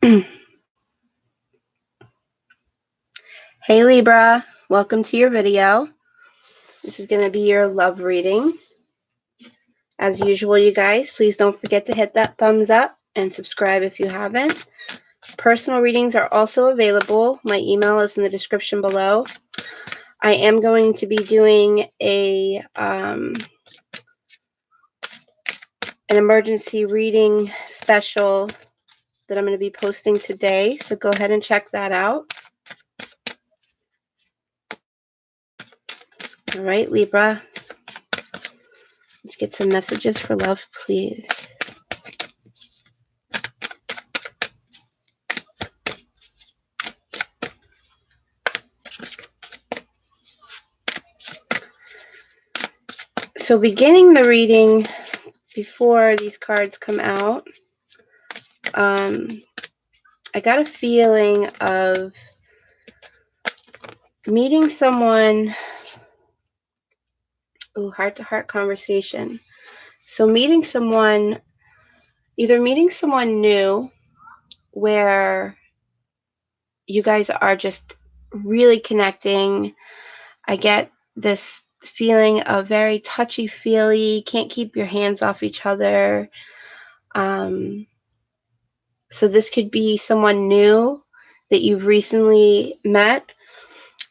Hey Libra, welcome to your video. This is going to be your love reading. As usual, you guys, please don't forget to hit that thumbs up and subscribe if you haven't. Personal readings are also available. My email is in the description below. I am going to be doing an emergency reading special that I'm going to be posting today, so go ahead and check that out. All right, Libra, let's get some messages for love, please. So beginning the reading, before these cards come out, I got a feeling of meeting someone, heart-to-heart conversation. So meeting someone, either meeting someone new where you guys are just really connecting. I get this feeling of very touchy-feely, can't keep your hands off each other. So this could be someone new that you've recently met,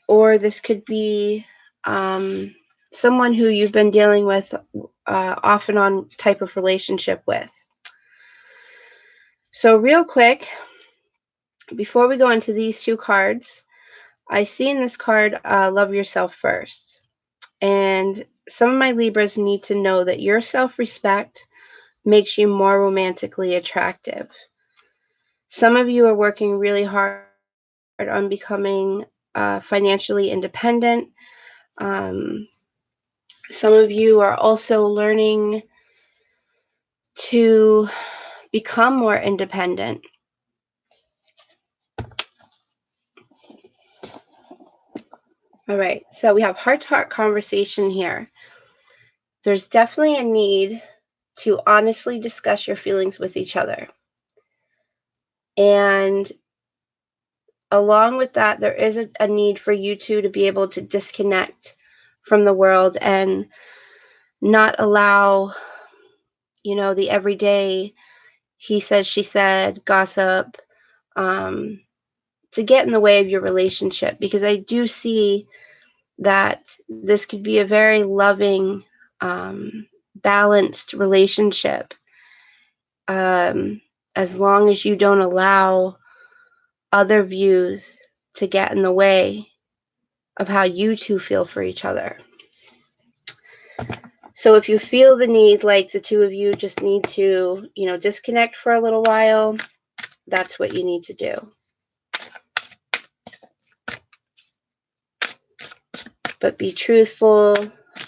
or this could be someone who you've been dealing with off and on type of relationship with. So real quick, before we go into these two cards, I see in this card, love yourself first. And some of my Libras need to know that your self-respect makes you more romantically attractive. Some of you are working really hard on becoming financially independent. Some of you are also learning to become more independent. All right, so we have heart-to-heart conversation here. There's definitely a need to honestly discuss your feelings with each other. And along with that, there is a need for you two to be able to disconnect from the world and not allow, the everyday he said, she said, gossip, to get in the way of your relationship. Because I do see that this could be a very loving, balanced relationship, as long as you don't allow other views to get in the way of how you two feel for each other. So if you feel the need, like the two of you just need to, disconnect for a little while, that's what you need to do. But be truthful.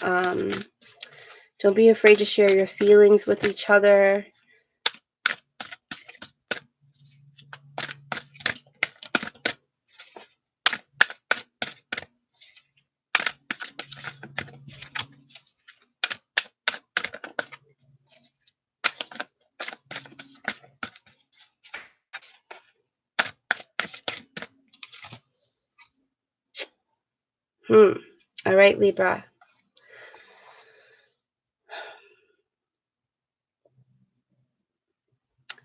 Don't be afraid to share your feelings with each other. All right, Libra.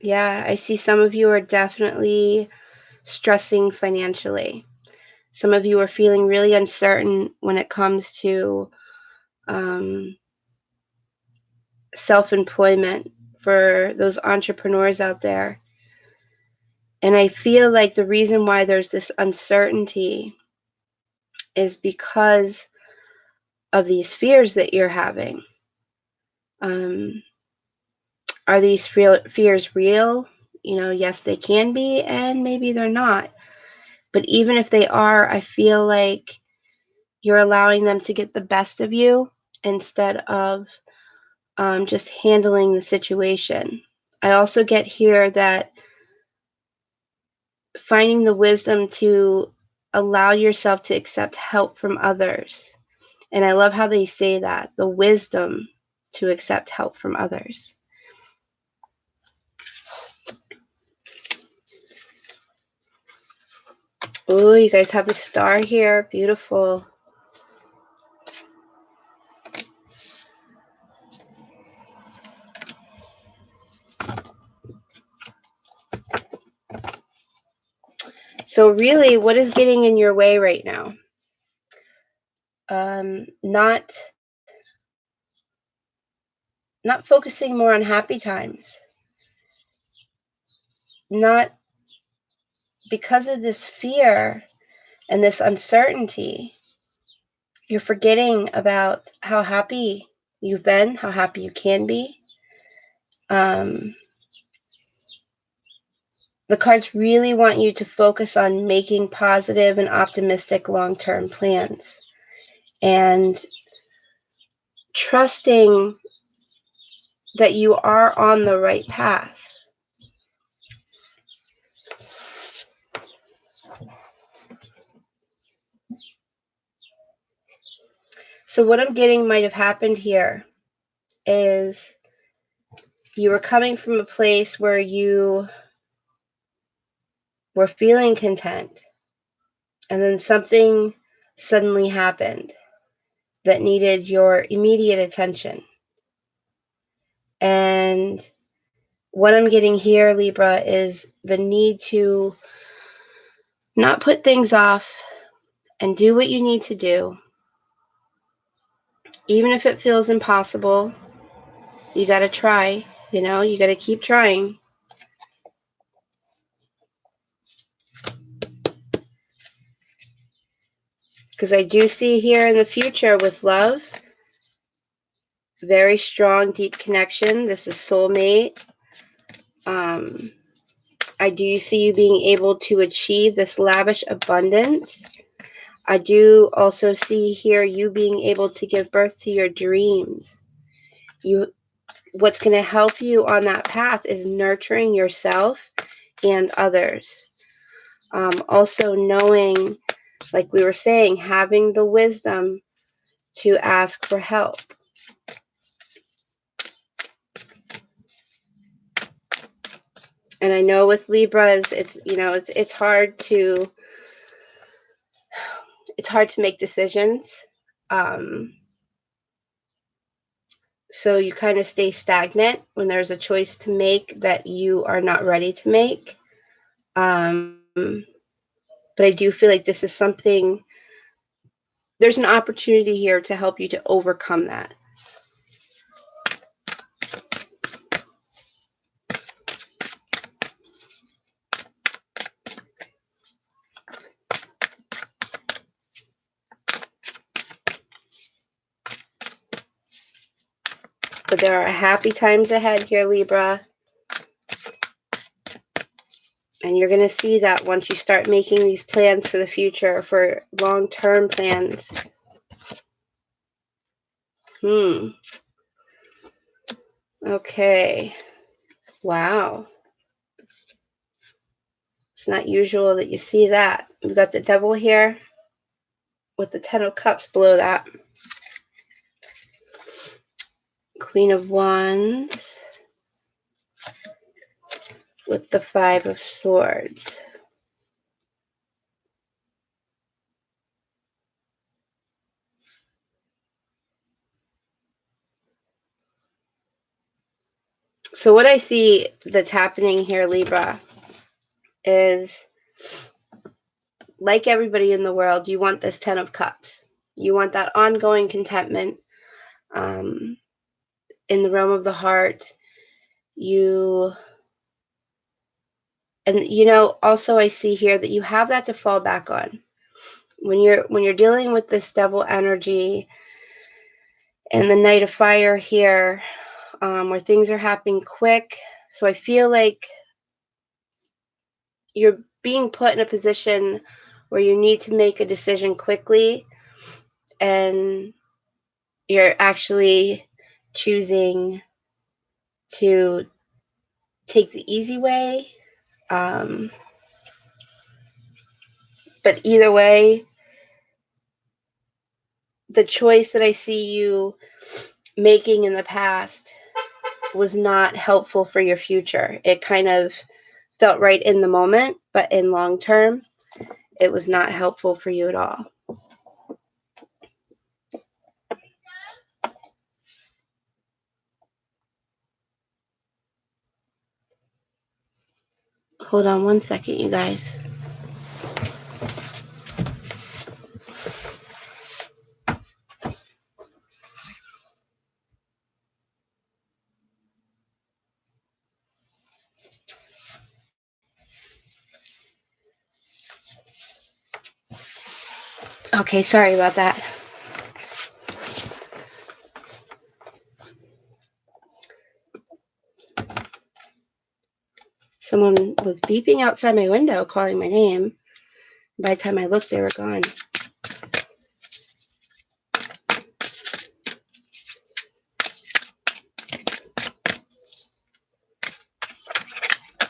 Yeah, I see some of you are definitely stressing financially. Some of you are feeling really uncertain when it comes to self-employment for those entrepreneurs out there. And I feel like the reason why there's this uncertainty is because of these fears that you're having. Are these fears real? Yes, they can be, and maybe they're not. But even if they are, I feel like you're allowing them to get the best of you instead of just handling the situation. I also get here that finding the wisdom to allow yourself to accept help from others. And I love how they say that, the wisdom to accept help from others. Oh, you guys have the star here. Beautiful. So really, what is getting in your way right now? Not focusing more on happy times. Not because of this fear and this uncertainty. You're forgetting about how happy you've been, how happy you can be. The cards really want you to focus on making positive and optimistic long-term plans and trusting that you are on the right path. So what I'm getting might have happened here is you were coming from a place where you were feeling content, and then something suddenly happened that needed your immediate attention. And what I'm getting here, Libra, is the need to not put things off and do what you need to do. Even if it feels impossible, you got to try, you got to keep trying. Because I do see here in the future with love, very strong, deep connection. This is soulmate. I do see you being able to achieve this lavish abundance. I do also see here you being able to give birth to your dreams. What's going to help you on that path is nurturing yourself and others. Also knowing, like we were saying, having the wisdom to ask for help. And I know with Libras, it's hard to make decisions. So you kind of stay stagnant when there's a choice to make that you are not ready to make. But I do feel like this is something, there's an opportunity here to help you to overcome that. But there are happy times ahead here, Libra. And you're going to see that once you start making these plans for the future, for long-term plans. Okay. Wow. It's not usual that you see that. We've got the Devil here with the Ten of Cups below that. Queen of Wands with the Five of Swords. So what I see that's happening here, Libra, is like everybody in the world, you want this Ten of Cups. You want that ongoing contentment in the realm of the heart. Also I see here that you have that to fall back on. When you're dealing with this Devil energy and the Knight of Fire here, where things are happening quick. So I feel like you're being put in a position where you need to make a decision quickly, and you're actually choosing to take the easy way. But either way, the choice that I see you making in the past was not helpful for your future. It kind of felt right in the moment, but in long term, it was not helpful for you at all. Hold on one second, you guys. Okay, sorry about that. Someone was beeping outside my window, calling my name. By the time I looked, they were gone.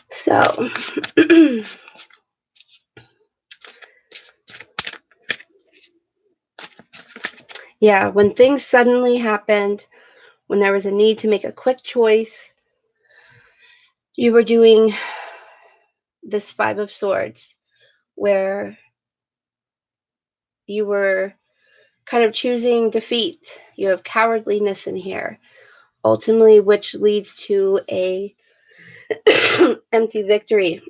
So, yeah, when things suddenly happened, when there was a need to make a quick choice, you were doing this Five of Swords, where you were kind of choosing defeat. You have cowardliness in here, ultimately, which leads to a empty victory.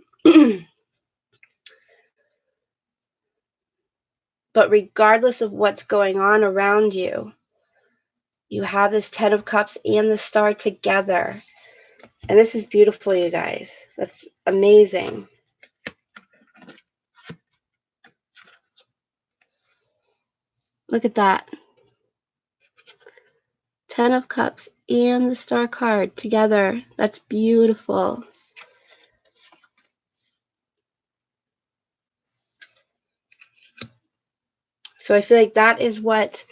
But regardless of what's going on around you, you have this Ten of Cups and the Star together. And this is beautiful, you guys. That's amazing. Look at that. Ten of Cups and the Star card together. That's beautiful. So I feel like that is what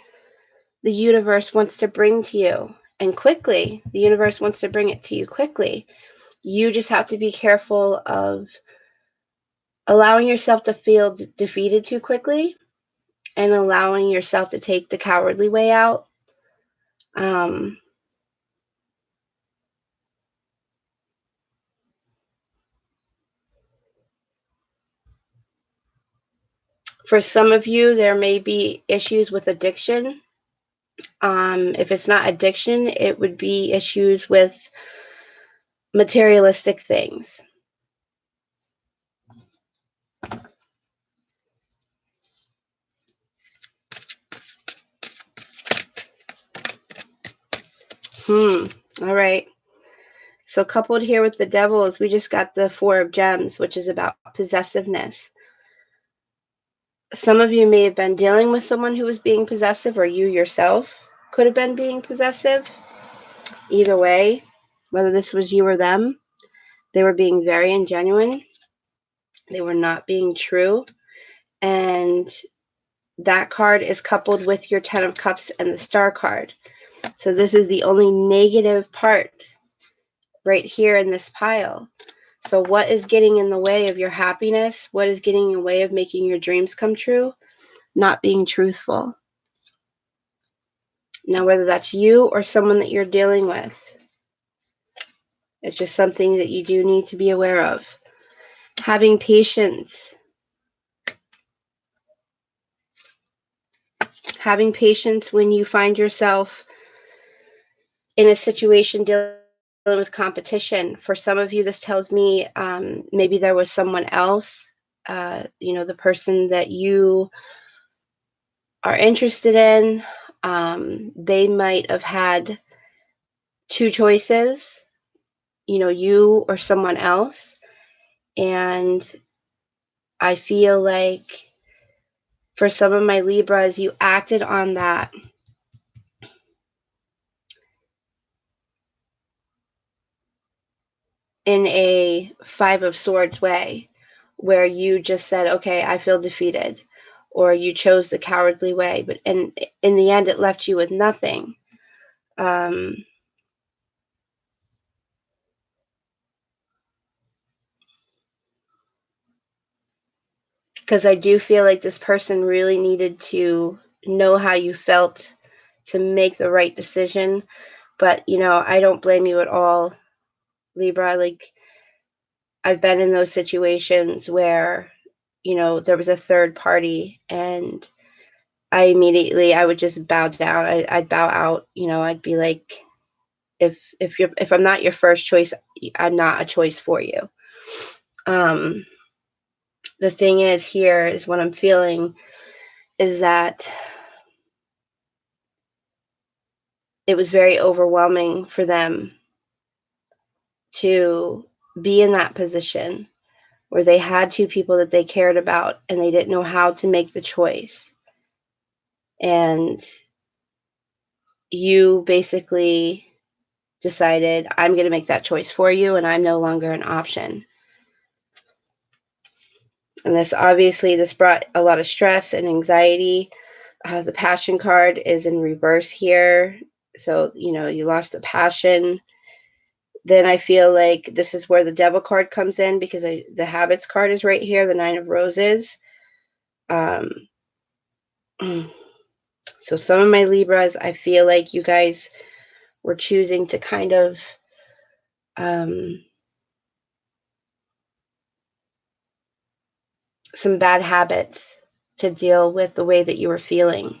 the universe wants to bring to you. And quickly. The universe wants to bring it to you quickly. You just have to be careful of allowing yourself to feel defeated too quickly and allowing yourself to take the cowardly way out. For some of you, there may be issues with addiction. If it's not addiction, it would be issues with materialistic things. All right. So coupled here with the Devils, we just got the Four of Gems, which is about possessiveness. Some of you may have been dealing with someone who was being possessive, or you yourself could have been being possessive. Either way, whether this was you or them, they were being very ingenuine. They were not being true. And that card is coupled with your Ten of Cups and the Star card. So this is the only negative part right here in this pile. So what is getting in the way of your happiness? What is getting in the way of making your dreams come true? Not being truthful. Now, whether that's you or someone that you're dealing with, it's just something that you do need to be aware of. Having patience. Having patience when you find yourself in a situation dealing with competition. For some of you, this tells me maybe there was someone else, the person that you are interested in. They might have had two choices, you or someone else. And I feel like for some of my Libras, you acted on that in a Five of Swords way, where you just said, okay, I feel defeated, or you chose the cowardly way, but in the end, it left you with nothing. Because I do feel like this person really needed to know how you felt to make the right decision. But, I don't blame you at all, Libra. Like, I've been in those situations where you know, there was a third party, and I would just bow down. I'd bow out, you know. I'd be like, if I'm not your first choice, I'm not a choice for you. The thing is, here is what I'm feeling is that it was very overwhelming for them to be in that position where they had two people that they cared about and they didn't know how to make the choice. And you basically decided, I'm going to make that choice for you, and I'm no longer an option. And this brought a lot of stress and anxiety. The passion card is in reverse here. So, you know, you lost the passion. Then I feel like this is where the devil card comes in, because the habits card is right here, the 9 of roses. So some of my Libras, I feel like you guys were choosing to kind of some bad habits to deal with the way that you were feeling.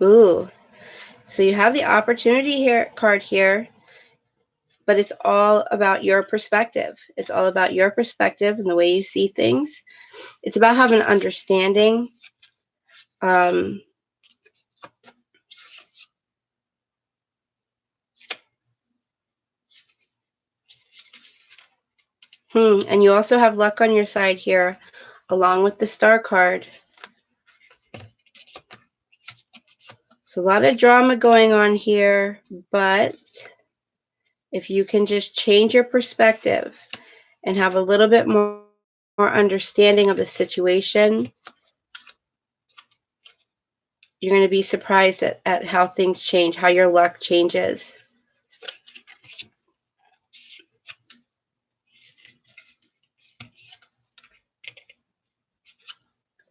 Ooh, so you have the opportunity here card here, but it's all about your perspective. It's all about your perspective and the way you see things. It's about having understanding. And you also have luck on your side here, along with the star card. So a lot of drama going on here, but if you can just change your perspective and have a little bit more understanding of the situation, you're going to be surprised at how things change, how your luck changes.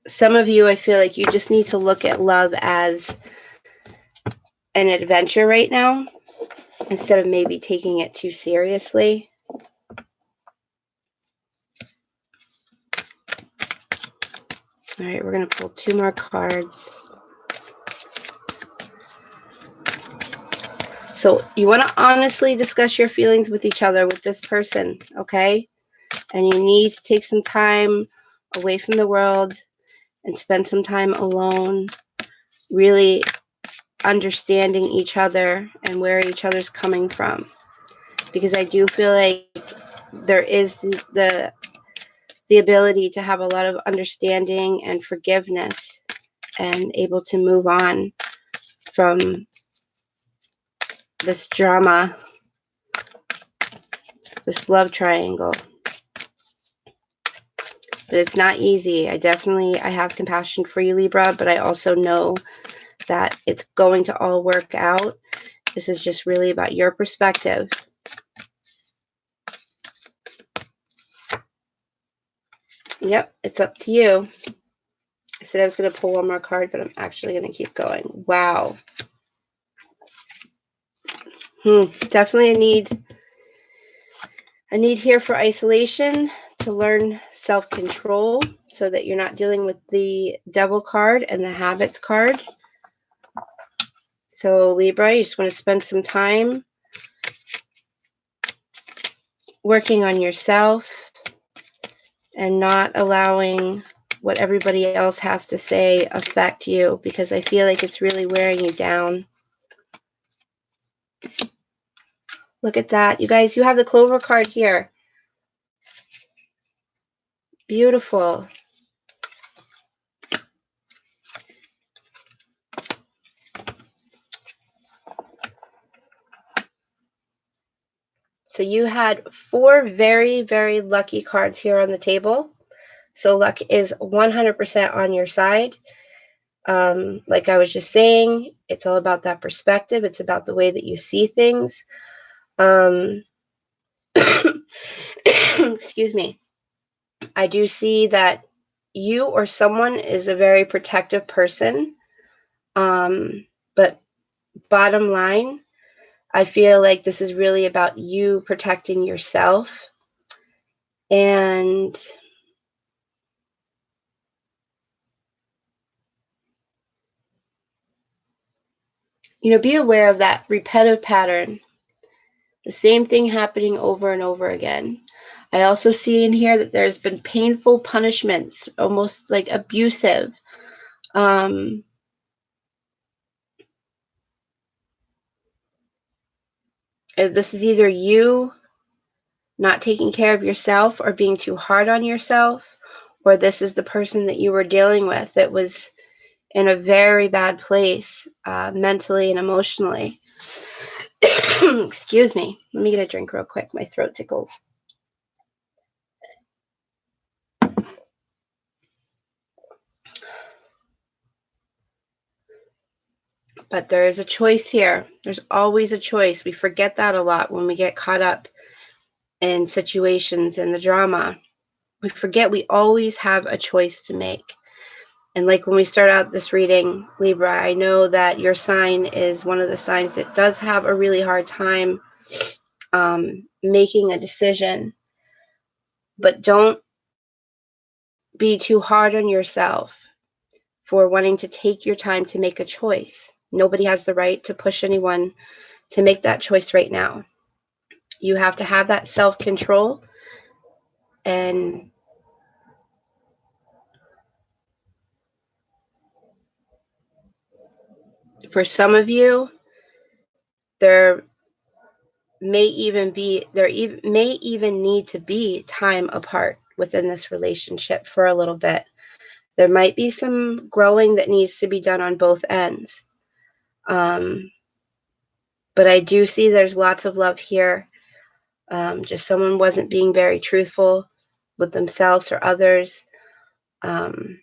Some of you, I feel like you just need to look at love as an adventure right now, instead of maybe taking it too seriously. All right, we're going to pull 2 more cards. So you want to honestly discuss your feelings with each other, with this person, okay? And you need to take some time away from the world and spend some time alone, really understanding each other and where each other's coming from. Because I do feel like there is the ability to have a lot of understanding and forgiveness and able to move on from this drama, this love triangle. But it's not easy. I have compassion for you, Libra, but I also know that it's going to all work out. This is just really about your perspective. Yep, it's up to you. I said I was going to pull one more card, but I'm actually going to keep going. Wow. Definitely a need here for isolation, to learn self-control so that you're not dealing with the devil card and the habits card. So Libra, you just want to spend some time working on yourself and not allowing what everybody else has to say affect you, because I feel like it's really wearing you down. Look at that. You guys, you have the Clover card here. Beautiful. So you had 4 very, very lucky cards here on the table. So luck is 100% on your side. Like I was just saying, it's all about that perspective. It's about the way that you see things. Excuse me. I do see that you or someone is a very protective person. But bottom line, I feel like this is really about you protecting yourself. And be aware of that repetitive pattern, the same thing happening over and over again. I also see in here that there's been painful punishments, almost like abusive. This is either you not taking care of yourself or being too hard on yourself, or this is the person that you were dealing with that was in a very bad place, mentally and emotionally. Excuse me. Let me get a drink real quick. My throat tickles. But there is a choice here. There's always a choice. We forget that a lot when we get caught up in situations and the drama. We forget we always have a choice to make. And like when we start out this reading, Libra, I know that your sign is one of the signs that does have a really hard time making a decision. But don't be too hard on yourself for wanting to take your time to make a choice. Nobody has the right to push anyone to make that choice right now. You have to have that self-control. And for some of you, there may even need to be time apart within this relationship for a little bit. There might be some growing that needs to be done on both ends. But I do see there's lots of love here. Just someone wasn't being very truthful with themselves or others. And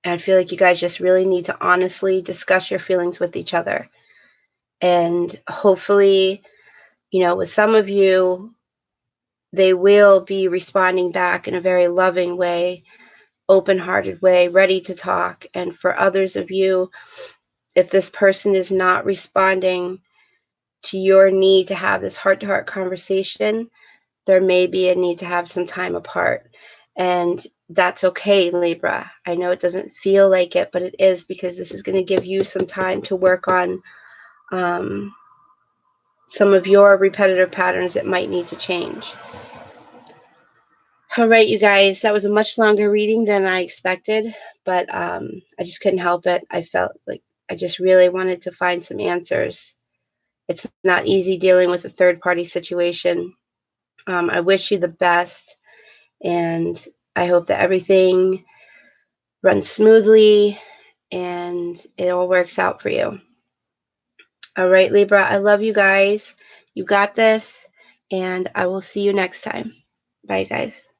I feel like you guys just really need to honestly discuss your feelings with each other. And hopefully, with some of you, they will be responding back in a very loving way, open-hearted way, ready to talk. And for others of you, if this person is not responding to your need to have this heart-to-heart conversation, there may be a need to have some time apart. And that's okay, Libra. I know it doesn't feel like it, but it is, because this is going to give you some time to work on some of your repetitive patterns that might need to change. All right, you guys, that was a much longer reading than I expected, but I just couldn't help it. I felt like I just really wanted to find some answers. It's not easy dealing with a third-party situation. I wish you the best, and I hope that everything runs smoothly and it all works out for you. All right, Libra, I love you guys. You got this, and I will see you next time. Bye, guys.